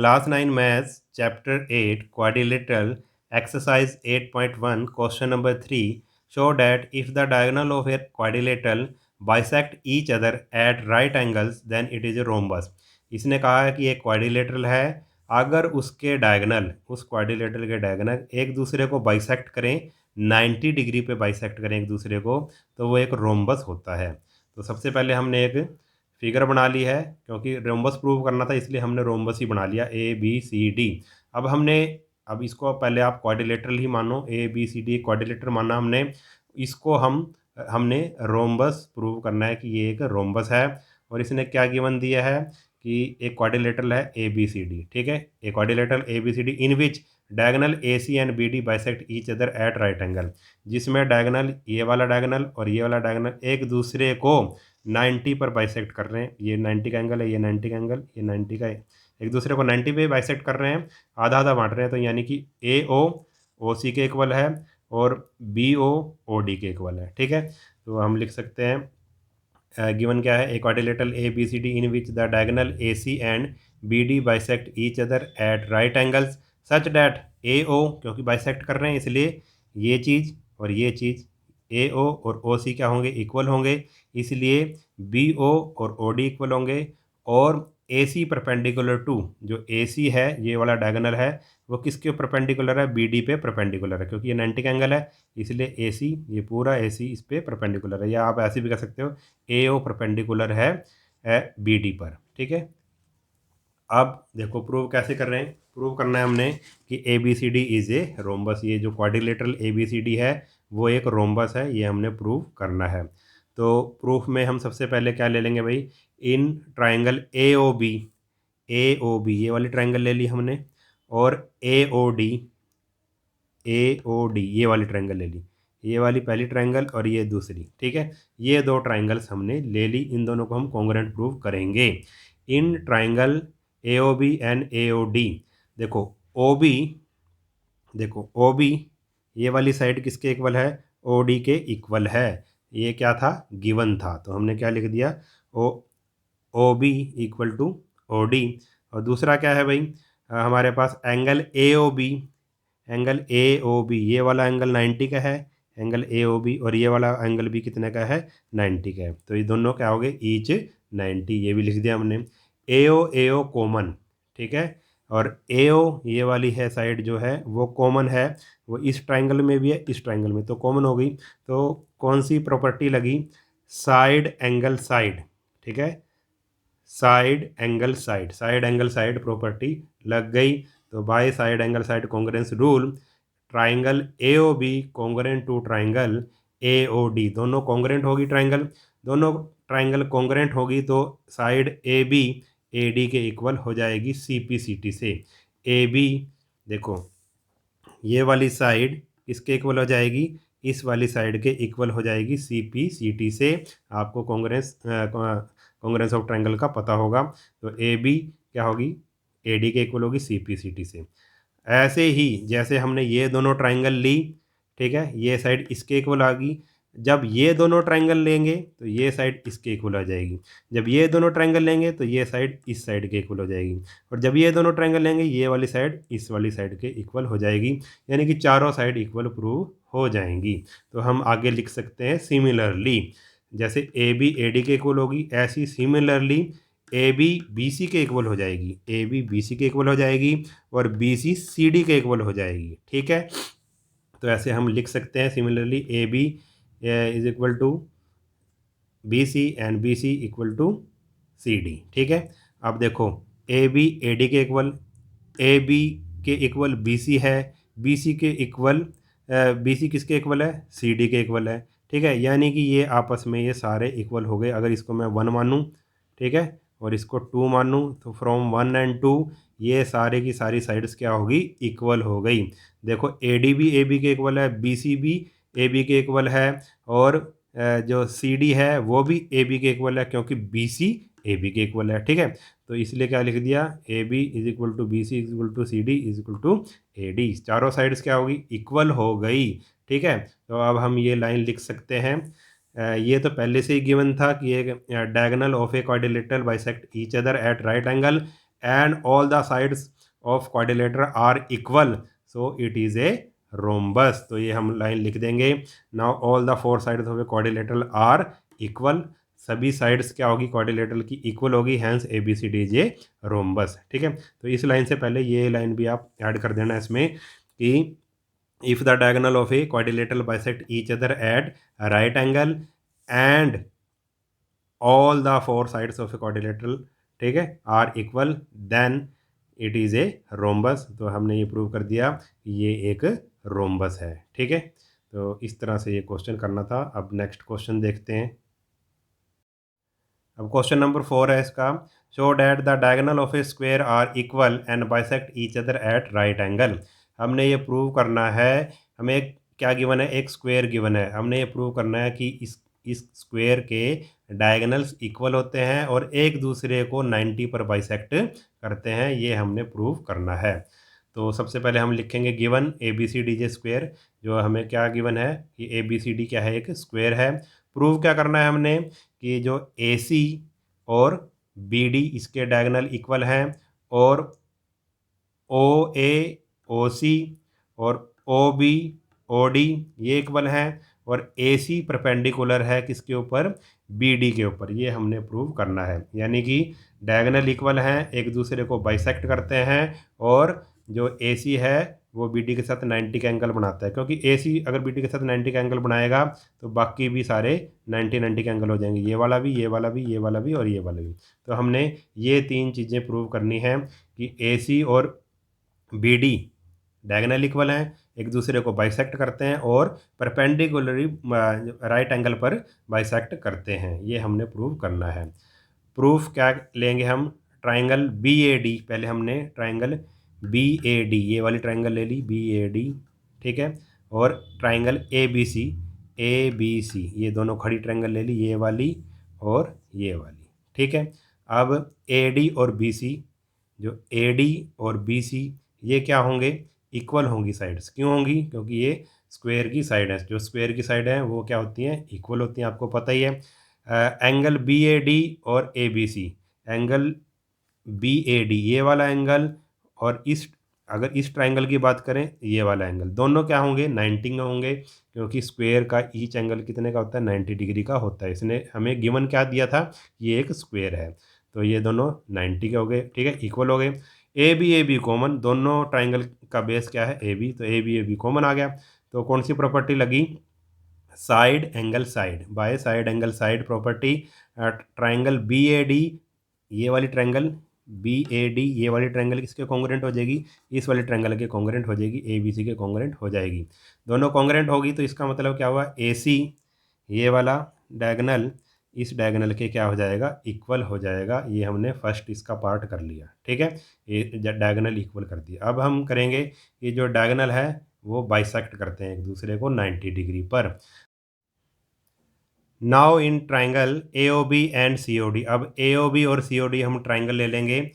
Class 9 Maths, Chapter 8, Quadrilateral, Exercise 8.1, Question number 3. Show that if the diagonal of a quadrilateral bisect each other at right angles, then it is a rhombus. इसने कहा है कि एक quadrilateral है, अगर उसके diagonal, उस quadrilateral के डायगोनल एक दूसरे को बाइसेक्ट करें, 90 डिग्री पे बाइसेक्ट करें एक दूसरे को, तो वो एक रोम्बस होता है। तो सबसे पहले हमने एक फिगर बना ली है, क्योंकि रोम्बस प्रूव करना था इसलिए हमने रोम्बस ही बना लिया ABCD। अब इसको पहले आप क्वाड्रिलेटरल ही मानो, ABCD क्वाड्रिलेटरल माना हमने, इसको हमने रोम्बस प्रूव करना है कि ये एक रोम्बस है। और इसने क्या गिवन दिया है कि एक क्वाड्रिलेटरल है ABCD, ठीक है। एक quadrilateral ABCD in which diagonal AC and BD bisect each other at right angle, जिसमें डायगोनल, ये वाला डायगोनल और ये वाला डायगोनल एक दूसरे को 90 पर बाइसेक्ट कर रहे हैं। ये 90 का एंगल है, ये 90 का एंगल, ये 90 का है, एक दूसरे को 90 पे बाइसेक्ट कर रहे हैं, आधा आधा बांट रहे हैं। तो यानी कि AO OC के इक्वल है और BO OD के इक्वल है, ठीक है। तो हम लिख सकते हैं गिवन क्या है, a quadrilateral ABCD in which the diagonal AC and BD bisect each other at right angles such that AO, क्योंकि बाइसेक्ट कर रहे हैं इसलिए ये चीज़ और ये चीज़ AO और OC क्या होंगे, इक्वल होंगे, इसलिए BO और OD इक्वल होंगे। और AC परपेंडिकुलर टू, जो AC है, ये वाला डायगोनल है, वो किसके परपेंडिकुलर है, BD पे परपेंडिकुलर है, क्योंकि ये 90 का एंगल है, इसलिए AC, ये पूरा AC इस पे परपेंडिकुलर है। या आप ऐसे भी कह सकते हो AO परपेंडिकुलर है BD पर, ठीक है। अब देखो प्रूव कैसे कर रहे हैं, प्रूव करना है हमने कि ABCD इज ए रोम्बस। ये जो क्वाड्रिलेटरल ABCD है वो एक रोम्बस है, ये हमने प्रूव करना है। तो प्रूफ में हम सबसे पहले क्या ले लेंगे भाई, इन ट्राइंगल AOB ये वाली ट्राइंगल ले ली हमने, और AOD ये वाली ट्राइंगल ले ली, ये वाली पहली ट्राइंगल और ये दूसरी, ठीक है। ये दो ट्राइंगल्स हमने ले ली, इन दोनों को हम कॉन्ग्रुएंट प्रूव करेंगे। In triangle AOB and AOD, देखो OB ये वाली साइड किसके इक्वल है, OD के इक्वल है। ये क्या था, गिवन था, तो हमने क्या लिख दिया, OB इक्वल टू OD। और दूसरा क्या है भाई, हमारे पास एंगल AOB ये वाला एंगल 90 का है, एंगल AOB, और ये वाला एंगल भी कितने का है, 90 का है। तो ये दोनों क्या हो गए, ईच 90, ये भी लिख दिया हमने। AO कॉमन, ठीक है। और AO ये वाली है साइड जो है वो कॉमन है, वो इस ट्राइंगल में भी है, इस ट्राइंगल में, तो कॉमन हो गई। तो कौन सी प्रॉपर्टी लगी, साइड एंगल साइड, ठीक है, साइड एंगल साइड प्रॉपर्टी लग गई। तो by side angle side congruence rule, triangle AOB congruent to triangle AOD, दोनों कॉन्ग्रुएंट होगी, दोनों ट्राइंगल कॉन्ग्रुएंट होगी, तो साइड AB AD के इक्वल हो जाएगी CPCT से। AB देखो ये वाली साइड किसके इक्वल हो जाएगी, इस वाली साइड के इक्वल हो जाएगी CPCT से। आपको कॉन्ग्रुएंस ऑफ ट्राइंगल का पता होगा, तो AB क्या होगी, AD के इक्वल होगी CPCT से। ऐसे ही जैसे हमने ये दोनों ट्राइंगल ली, ठीक है, ये साइड इसके इक्वल आ गई, जब ये दोनों ट्राइंगल लेंगे तो ये साइड इसके इक्वल हो जाएगी, जब ये दोनों ट्राइंगल लेंगे तो ये साइड इस साइड के इक्वल हो जाएगी, और जब ये दोनों ट्राइंगल लेंगे ये वाली साइड इस वाली साइड के इक्वल हो जाएगी, यानी कि चारों साइड इक्वल प्रूव हो जाएंगी। तो हम आगे लिख सकते हैं सिमिलरली, जैसे AB AD के इक्वल होगी, ऐसी सिमिलरली AB BC के इक्वल हो जाएगी, AB BC के इक्वल हो जाएगी, और BC CD के इक्वल हो जाएगी, ठीक है। तो ऐसे हम लिख सकते हैं similarly AB is equal to BC and BC equal to CD, ठीक है। अब देखो AB AD के इक्वल, AB के इक्वल BC है, BC के इक्वल BC किसके इक्वल है, CD के इक्वल है, ठीक है। यानी कि ये आपस में ये सारे इक्वल हो गए। अगर इसको मैं 1 मानूँ, ठीक है, और इसको 2 मानूँ, तो फ्रॉम 1 एंड 2 ये सारे की सारी साइड्स क्या होगी, इक्वल हो गई। देखो AD भी AB के इक्वल है, BC भी AB के इक्वल है, और जो CD है वो भी AB के इक्वल है, क्योंकि BC AB के इक्वल है, ठीक है। तो इसलिए क्या लिख दिया, AB is equal to BC is equal to CD is equal to AD, चारों साइड्स क्या होगी, इक्वल हो गई, ठीक है। तो अब हम ये लाइन लिख सकते हैं, ये तो पहले से ही गिवन था कि एक diagonal of a quadrilateral bisect each other at right angle and all the sides of quadrilateral are equal so it is a rhombus. तो ये हम लाइन लिख देंगे। Now all the four sides of a quadrilateral are equal, सभी sides क्या होगी quadrilateral की equal होगी, hence A B C D is a rhombus. ठीक है, तो इस लाइन से पहले ये लाइन भी आप ऐड कर देना इसमें कि if the diagonal of a quadrilateral bisect each other at a right angle and all the four sides of a quadrilateral, ठीक है, are equal then it is a rhombus. तो हमने ये प्रूव कर दिया ये एक रोम्बस है। ठीक है, तो इस तरह से ये क्वेश्चन करना था। अब नेक्स्ट क्वेश्चन देखते हैं। अब क्वेश्चन नंबर 4 है इसका, show that the diagonal of A square are equal and bisect each other at right angle. हमने ये प्रूव करना है, हमें क्या गिवन है, एक स्क्वायर गिवन है, हमने ये प्रूव करना है कि इस स्क्वायर के डायगोनल्स इक्वल होते हैं और एक दूसरे को 90 पर बाइसेक्ट करते हैं, ये हमने प्रूव करना है। तो सबसे पहले हम लिखेंगे given A B C D is square, जो हमें क्या गिवन है कि ए बी सी डी क्या है, एक स्क्वायर है। प्रूव क्या करना है हमने कि जो ए सी और बी डी इसके डायगोनल इक्वल हैं और ओ ए ओ सी और ओ बी ओ डी ये इक्वल हैं और ए सी परपेंडिकुलर है किसके ऊपर, बी डी के ऊपर। ये हमने प्रूव करना है, यानी कि डायगोनल इक्वल हैं, एक दूसरे को बाइसेक्ट करते हैं और जो ए सी है वो बी डी के साथ 90 का एंगल बनाता है, क्योंकि ए सी अगर बी डी के साथ 90 का एंगल बनाएगा तो बाकी भी सारे 90 के एंगल हो जाएंगे, ये वाला भी, ये वाला भी, ये वाला भी और ये वाला भी। तो हमने ये तीन चीज़ें प्रूव करनी है कि ए सी और बी डी डायगोनल इक्वल हैं, एक दूसरे को बाइसेक्ट करते हैं और परपेंडिकुलरली राइट एंगल पर बाइसेक्ट करते हैं, ये हमने प्रूव करना है। प्रूफ क्या लेंगे हम, ट्राइंगल बी ए डी, पहले हमने ट्राइंगल बी ए डी ये वाली ट्राइंगल ले ली बी ए डी, ठीक है, और ट्राइंगल ए बी सी ये दोनों खड़ी ट्राइंगल ले ली, ये वाली और ये वाली। ठीक है, अब ए डी और बी सी, जो ए डी और बी सी ये क्या होंगे, इक्वल होंगी साइड्स। क्यों होंगी, क्योंकि ये स्क्वायर की साइड है, जो स्क्वायर की साइड है वो क्या होती हैं, इक्वल होती हैं, आपको पता ही है। एंगल बी ए डी और A B C, angle B A D ये वाला एंगल और अगर इस ट्राइंगल की बात करें ये वाला एंगल, दोनों क्या होंगे, 90 में होंगे, क्योंकि स्क्वायर का ईच एंगल कितने का होता है, 90 डिग्री का होता है। इसने हमें गिवन क्या दिया था, ये एक स्क्वायर है, तो ये दोनों 90 के हो गए। ठीक है, इक्वल हो गए। ए बी कॉमन, दोनों ट्राइंगल का बेस क्या है, ए बी, तो ए बी कॉमन आ गया। तो कौन सी प्रॉपर्टी लगी, side angle side, by side angle side property. Triangle B A D ये वाली ट्राइंगल बी ए डी ये वाली ट्राइंगल किसके कॉन्ग्रुएंट हो जाएगी, इस वाले ट्राइंगल के कॉन्ग्रुएंट हो जाएगी, ए बी सी के कॉन्ग्रुएंट हो जाएगी। दोनों कॉन्ग्रुएंट होगी तो इसका मतलब क्या हुआ, ए सी ये वाला डायगोनल इस डायगोनल के क्या हो जाएगा, इक्वल हो जाएगा। ये हमने फर्स्ट इसका पार्ट कर लिया। ठीक है, ये डायगोनल इक्वल कर दिया। अब हम करेंगे ये जो डायगोनल है वो बाइसेक्ट करते हैं एक दूसरे को 90 डिग्री पर। Now in triangle A O B and C O D, अब ए ओ बी और सी ओ डी हम ट्राइंगल ले लेंगे।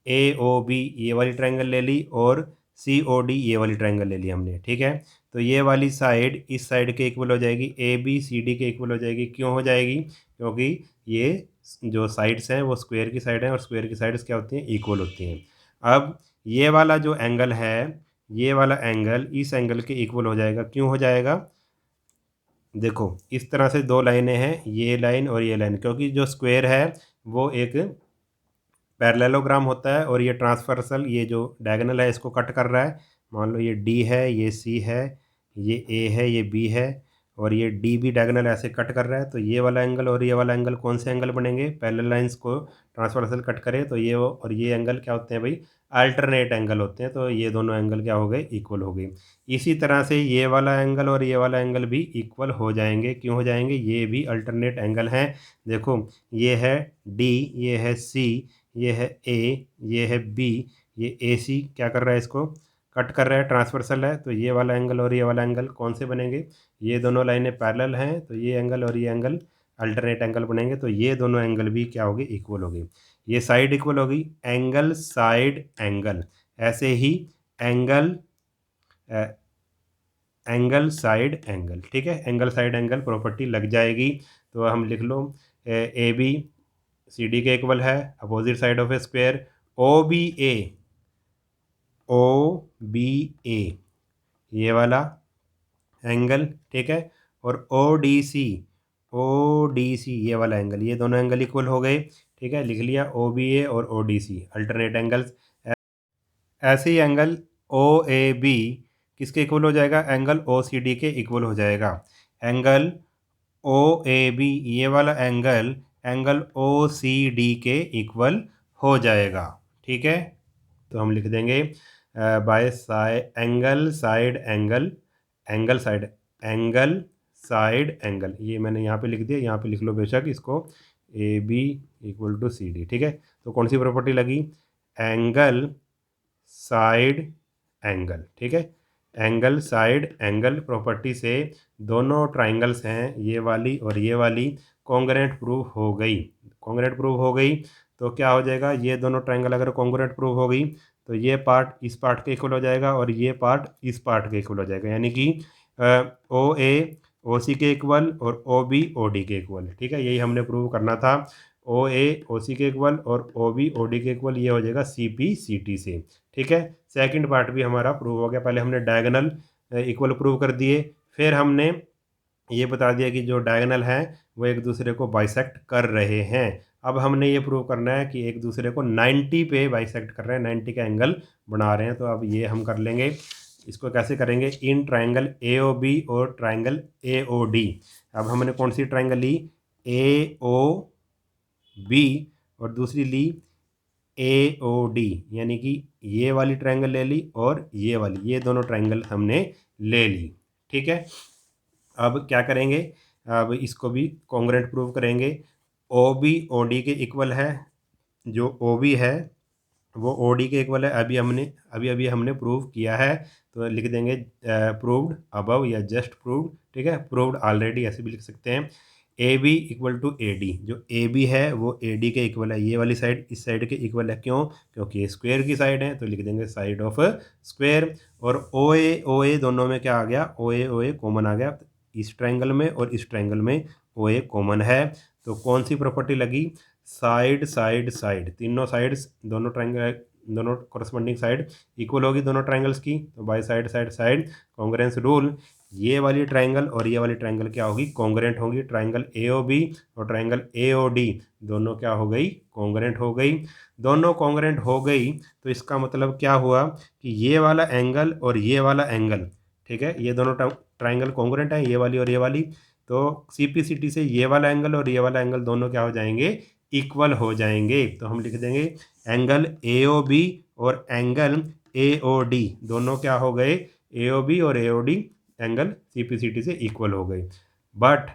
ए ओ बी ये वाली ट्राइंगल ले ली और सी ओ डी ये वाली ट्राइंगल ले ली हमने। ठीक है, तो ये वाली साइड इस साइड के इक्वल हो जाएगी, ए बी सी डी के इक्वल हो जाएगी। क्यों हो जाएगी, क्योंकि ये जो साइड्स हैं वो स्क्वायर की साइड हैं और स्क्वायर की साइड्स क्या होती हैं, इक्वल होती हैं। अब ये वाला जो एंगल है, ये वाला एंगल इस एंगल के इक्वल हो जाएगा। क्यों हो जाएगा, देखो इस तरह से दो लाइनें हैं, ये लाइन और ये लाइन, क्योंकि जो स्क्वायर है वो एक पैरेललोग्राम होता है और ये ट्रांसवर्सल, ये जो डायगोनल है इसको कट कर रहा है। मान लो ये डी है, ये सी है, ये ए है, ये बी है और ये डी भी डायगोनल ऐसे कट कर रहा है। तो ये वाला एंगल और ये वाला एंगल कौन से एंगल बनेंगे, पैरेलल लाइंस को ट्रांसवर्सल कट करें तो ये और ये एंगल क्या होते हैं भाई, अल्टरनेट एंगल होते हैं। तो ये दोनों एंगल क्या हो गए, इक्वल हो गए। इसी तरह से ये वाला एंगल और ये वाला एंगल भी इक्वल हो जाएंगे। क्यों हो जाएंगे, ये भी अल्टरनेट एंगल हैं। देखो ये है डी, ये है सी, ये है ए, ये है बी, ये ए सी क्या कर रहा है, इसको कट कर रहा है, ट्रांसवर्सल है। तो ये वाला एंगल और ये वाला एंगल कौन से बनेंगे, ये दोनों लाइनें पैरेलल हैं तो ये एंगल और ये एंगल अल्टरनेट एंगल बनेंगे। तो ये दोनों एंगल भी क्या होगी, इक्वल होगी। ये साइड इक्वल होगी, एंगल साइड एंगल, ऐसे ही एंगल एंगल साइड एंगल। ठीक है, एंगल साइड एंगल प्रॉपर्टी लग जाएगी। तो हम लिख लो ए बी सी डी के इक्वल है, opposite side of A square O B A ये वाला एंगल, ठीक है, और ओ डी सी ये वाला एंगल, ये दोनों एंगल इक्वल हो गए, ठीक है, लिख लिया OBA और ODC अल्टरनेट एंगल्स। ऐसे ही एंगल OAB किसके इक्वल हो जाएगा? एंगल OCD के इक्वल हो जाएगा। एंगल OAB ये वाला एंगल एंगल OCD के इक्वल हो जाएगा, ठीक है। तो हम लिख देंगे bye side angle side angle, angle side angle side angle, ये मैंने यहाँ पे लिख दिया, यहाँ पे लिख लो बेशक इसको, AB इक्वल टू CD, ठीक है। तो कौन सी प्रॉपर्टी लगी? एंगल साइड एंगल, ठीक है। एंगल साइड एंगल प्रॉपर्टी से दोनों ट्राइंगल्स हैं, ये वाली और ये वाली, कॉन्ग्रुएंट प्रूव हो गई। कॉन्ग्रुएंट प्रूव हो गई तो क्या हो जाएगा? ये दोनों ट्राइंगल अगर कॉन्ग्रुएंट प्रूव हो गई तो ये पार्ट इस पार्ट के इक्वल हो जाएगा और ये पार्ट इस पार्ट के इक्वल हो जाएगा, यानी कि OA OC के इक्वल और OB OD के इक्वल, ठीक है। यही हमने प्रूव करना था। OA OC के इक्वल और OB OD के इक्वल, ये हो जाएगा CP CT से, ठीक है। सेकंड पार्ट भी हमारा प्रूव हो गया। पहले हमने डायगोनल इक्वल प्रूव कर दिए, फिर हमने ये बता दिया कि जो डायगोनल हैं वो एक दूसरे को बाइसेक्ट कर रहे हैं। अब हमने ये प्रूव करना है कि एक दूसरे को 90 पे बाइसेक्ट कर रहे हैं, 90 का एंगल बना रहे हैं। तो अब ये हम कर लेंगे। इसको कैसे करेंगे? इन ट्राइंगल AOB और ट्राइंगल AOD। अब हमने कौन सी ट्राइंगल ली? AOB और दूसरी ली AOD, यानी कि ये वाली ट्रायंगल ले ली और ये वाली, ये दोनों ट्रायंगल हमने ले ली, ठीक है। अब क्या करेंगे? अब इसको भी कॉन्ग्रुएंट प्रूव करेंगे। OB OD के इक्वल है, जो OB है वो OD के इक्वल है। अभी हमने प्रूव किया है, तो लिख देंगे प्रूव्ड अबव या जस्ट प्रूव्ड, ठीक है, प्रूव्ड ऑलरेडी ऐसे भी लिख सकते हैं। AB इक्वल टू AD, जो AB है वो AD के इक्वल है, ये वाली साइड इस साइड के इक्वल है। क्यों? क्योंकि ये स्क्वायर की साइड है, तो लिख देंगे साइड ऑफ स्क्वायर। और OA दोनों में क्या आ गया? OA कॉमन आ गया, इस ट्रायंगल में और इस ट्रायंगल में OA कॉमन है। तो कौन सी प्रॉपर्टी लगी? साइड साइड साइड, तीनों साइड्स दोनों ट्रायंगल, दोनों कोरस्पॉन्डिंग साइड इक्वल होगी दोनों ट्रायंगल्स की, तो by side side side congruence rule, ये वाली ट्रायंगल और ये वाली ट्रायंगल क्या होगी? कॉन्ग्रुएंट होगी। ट्रायंगल AOB और ट्रायंगल AOD दोनों क्या हो गई? कॉन्ग्रुएंट हो गई। दोनों कॉन्ग्रुएंट हो गई तो इसका मतलब क्या हुआ कि ये वाला एंगल और ये वाला एंगल, ठीक है, ये दोनों ट्रायंगल कॉन्ग्रुएंट हैं, ये वाली और ये वाली। तो CPCT से ये वाला एंगल और ये वाला एंगल दोनों क्या हो जाएंगे? इक्वल हो जाएंगे। तो हम लिख देंगे एंगल AOB और एंगल AOD दोनों क्या हो गए? AOB और AOD एंगल CPCT से इक्वल हो गए। बट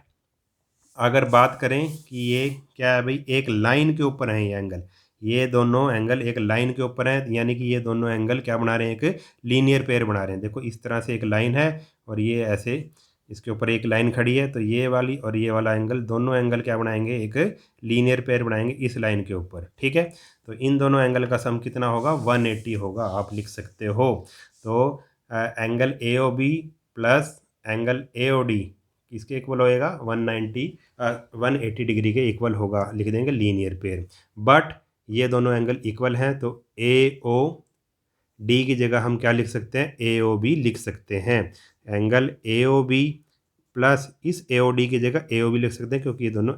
अगर बात करें कि ये क्या है भाई, एक लाइन के ऊपर है ये एंगल, ये दोनों एंगल एक लाइन के ऊपर है, यानी कि ये दोनों एंगल क्या बना रहे हैं? एक लीनियर पेयर बना रहे हैं। देखो इस तरह से एक लाइन है और ये ऐसे इसके ऊपर एक लाइन खड़ी है, तो ये वाली और ये वाला एंगल, दोनों एंगल क्या बनाएंगे? एक लीनियर पेयर बनाएंगे इस लाइन के ऊपर, ठीक है। तो इन दोनों एंगल का सम कितना होगा? 180 होगा, आप लिख सकते हो। तो angle AOB plus angle AOD किसके इक्वल होएगा? 180 डिग्री के इक्वल होगा, लिख देंगे लीनियर पेयर। बट ये दोनों एंगल इक्वल हैं, तो AOD की जगह हम क्या लिख सकते हैं? AOB लिख सकते हैं। एंगल AOB प्लस इस AOD की जगह AOB लिख सकते हैं, क्योंकि ये दोनों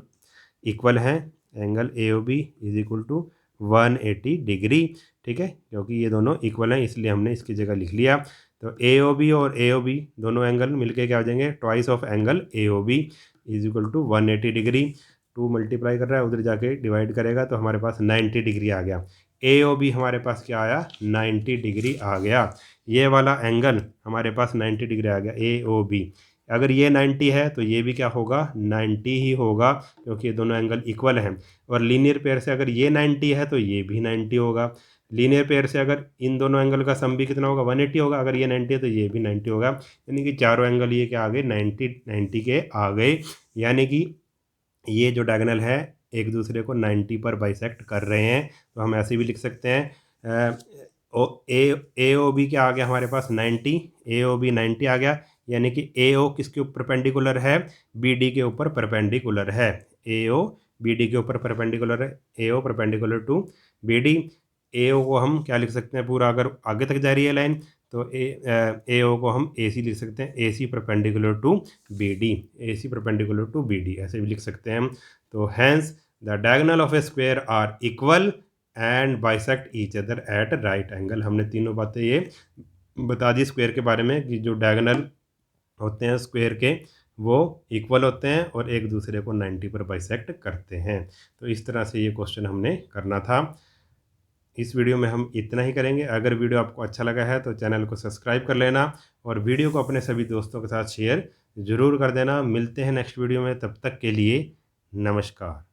इक्वल हैं। Angle AOB is equal to 180 degree, ठीक है, क्योंकि ये दोनों इक्वल हैं इसलिए हमने इसकी जगह लिख लिया। तो AOB और AOB दोनों एंगल मिलके क्या हो जाएंगे? Twice of angle AOB is equal to 180 degree. 2 multiply कर रहा है, उधर जाके डिवाइड करेगा तो हमारे पास 90 डिग्री आ गया। AOB हमारे पास क्या आया? 90 डिग्री आ गया। ये वाला एंगल हमारे पास 90 डिग्री आ गया AOB। अगर ये 90 है तो ये भी क्या होगा? 90 ही होगा, क्योंकि ये दोनों एंगल इक्वल हैं। और लीनियर पेयर से अगर ये 90 है तो ये भी 90 होगा। लीनियर पेयर से अगर इन दोनों एंगल का सम भी कितना होगा? 180 होगा। अगर ये 90 है तो ये भी 90 होगा, यानी कि चारों एंगल ये क्या आ गए? 90 के आ गए। यानी कि ये जो डायगोनल है एक दूसरे को 90 पर बाइसेक्ट कर रहे हैं। तो हम ऐसे भी लिख सकते हैं AOB क्या आ गया हमारे पास? 90, AOB 90 आ गया, यानी कि AO किसके ऊपर परपेंडिकुलर है? BD के ऊपर परपेंडिकुलर है। AO BD के ऊपर परपेंडिकुलर है, AO परपेंडिकुलर टू BD। ए ओ को हम क्या लिख सकते हैं पूरा, अगर आगे तक जा रही है लाइन तो ए ओ को हम ए सी लिख सकते हैं, A C perpendicular to B D, A C perpendicular to B D, ऐसे भी लिख सकते हैं हम। तो hence the diagonal of a square are equal and bisect each other at right angle. हमने तीनों बातें ये बता दी स्क्वेयर के बारे में कि जो डायगोनल होते हैं स्क्वेयर के वो इक्वल होते हैं और एक दूसरे को 90 पर बाइसेक्ट करते हैं। तो इस तरह से ये क्वेश्चन हमने करना था। इस वीडियो में हम इतना ही करेंगे। अगर वीडियो आपको अच्छा लगा है तो चैनल को सब्सक्राइब कर लेना और वीडियो को अपने सभी दोस्तों के साथ शेयर ज़रूर कर देना। मिलते हैं नेक्स्ट वीडियो में, तब तक के लिए नमस्कार।